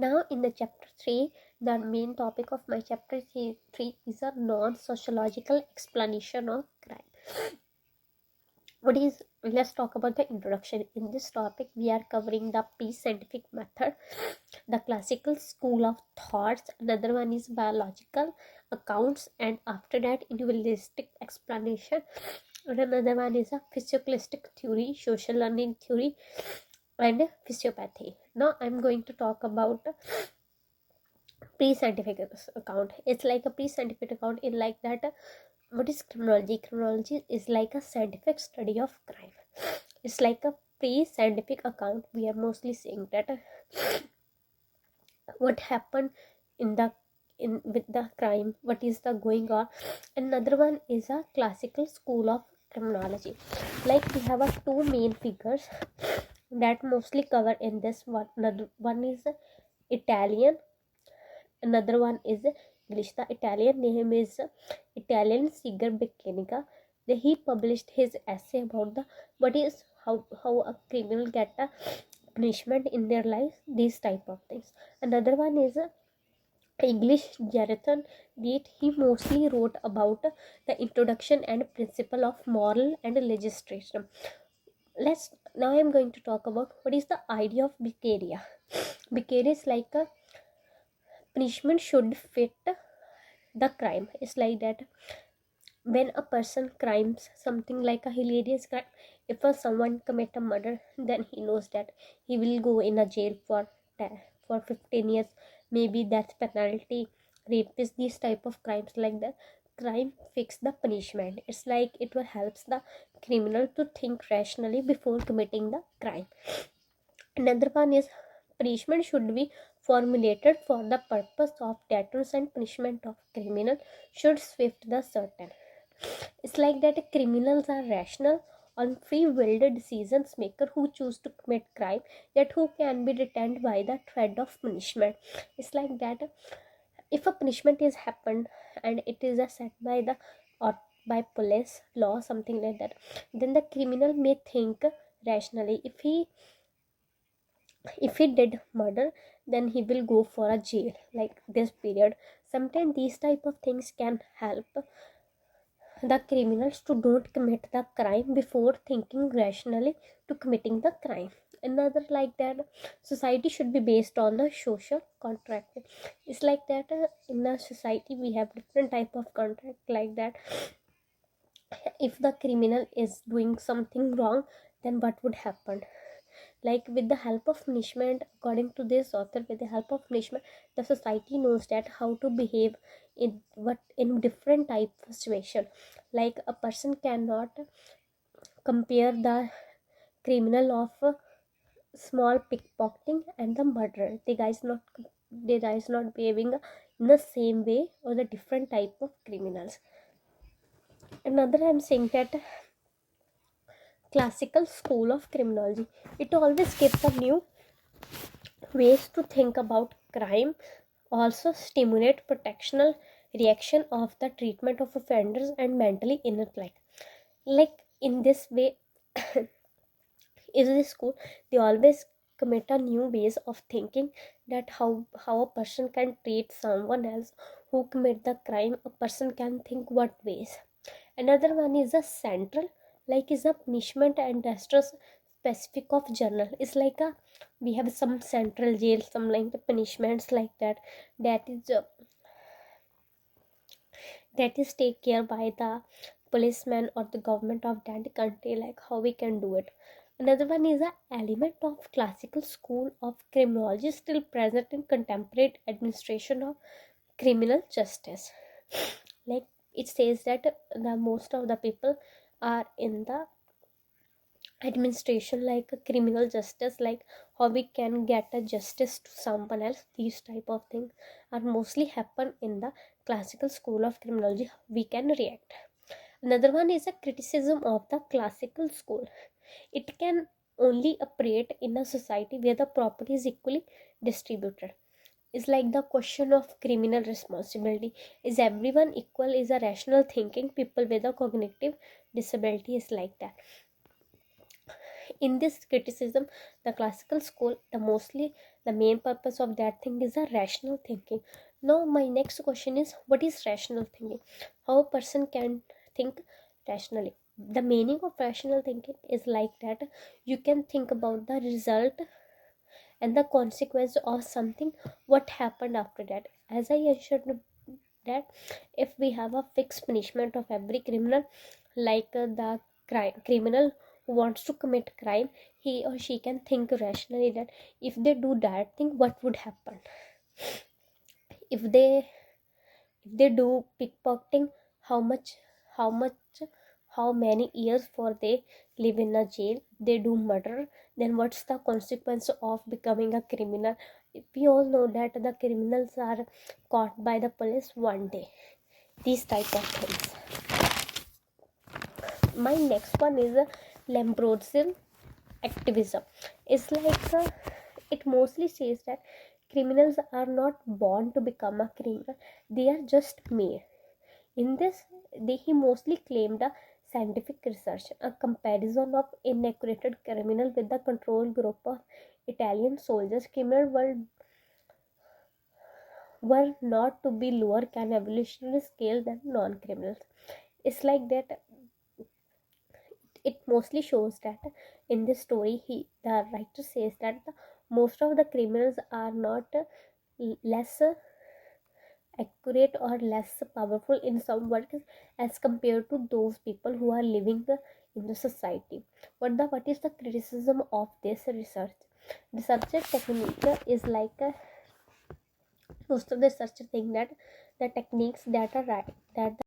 Now in the chapter 3, the main topic of my chapter 3 is a non-sociological explanation of crime. Let's talk about the introduction. In this topic we are covering the pre-scientific method, the classical school of thoughts, another one is biological accounts, and after that individualistic explanation, and another one is a physiologistic theory, social learning theory, and physiopathy. Now I'm going to talk about pre-scientific account. It's like a pre-scientific account in like that. What is criminology? Criminology is like a scientific study of crime. It's like a pre-scientific account. We are mostly saying that what happened in with the crime, what is the going on. Another one is a classical school of criminology. Like we have a two main figures that mostly cover in this one. Another one is Italian, another one is English. The Italian name is Italian Siger Beccanica. He published his essay about the what is how a criminal get a punishment in their life, these type of things. Another one is English Jonathan Date. He mostly wrote about the introduction and principle of moral and legislation. Now I'm going to talk about what is the idea of Beccaria. Beccaria is like a punishment should fit the crime. It's like that when a person crimes something like a hilarious crime, if someone commit a murder, then he knows that he will go in a jail for 15 years, maybe death penalty, rapist, these type of crimes. Like that crime fix the punishment. It's like it will helps the criminal to think rationally before committing the crime. Another one is punishment should be formulated for the purpose of deterrence, and punishment of criminal should swift the certain. It's like that criminals are rational on free-willed decisions maker who choose to commit crime, yet who can be detained by the threat of punishment. It's like that if a punishment is happened and it is set by the or by police law, something like that, then the criminal may think rationally. If he did murder, then he will go for a jail like this period. Sometimes these type of things can help the criminals to don't commit the crime before thinking rationally to committing the crime. Another like that society should be based on the social contract. It's like that in the society we have different type of contract. Like that if the criminal is doing something wrong, then what would happen? Like with the help of punishment, according to this author, with the help of punishment, the society knows that how to behave in different type of situation. Like a person cannot compare the criminal of small pickpocketing and the murderer. They guys not behaving in the same way, or the different type of criminals. Another I'm saying that classical school of criminology, it always gives a new ways to think about crime, also stimulate protectional reaction of the treatment of offenders and mentally intellect. Like in this way is the school, they always commit a new ways of thinking that how a person can treat someone else who commit the crime. A person can think what ways. Another one is a central, like is a punishment and distress specific of journal. It's like a we have some central jail, some like the punishments like that, that is take care by the policeman or the government of that country, like how we can do it. Another one is a element of classical school of criminology still present in contemporary administration of criminal justice. Like it says that the most of the people are in the administration like a criminal justice, like how we can get a justice to someone else. These type of things are mostly happen in the classical school of criminology. We can react. Another one is a criticism of the classical school. It can only operate in a society where the property is equally distributed. It's like the question of criminal responsibility. Is everyone equal? Is a rational thinking people with a cognitive disability is like that. In this criticism, the classical school, the main purpose of that thing is a rational thinking. Now my next question is, what is rational thinking? How a person can think rationally? The meaning of rational thinking is like that you can think about the result and the consequence of something, what happened after that. As I mentioned that if we have a fixed punishment of every criminal, like the criminal who wants to commit crime, he or she can think rationally that if they do that thing, what would happen. If they if they do pickpocketing, how much how much how many years for they live in a jail. They do murder, then what's the consequence of becoming a criminal? We all know that the criminals are caught by the police one day. These type of things. My next one is a Lambrosian activism. It's like it mostly says that criminals are not born to become a criminal, they are just made. In this, he mostly claimed a scientific research, a comparison of inaccurate criminal with the control group of Italian soldiers. Criminals were not to be lower can evolutionary scale than non-criminals. It's like that. It mostly shows that in this story, the writer says that most of the criminals are not less accurate or less powerful in some work as compared to those people who are living in the society. What is the criticism of this research? Research technique is like most of the researchers think that the techniques that are right, that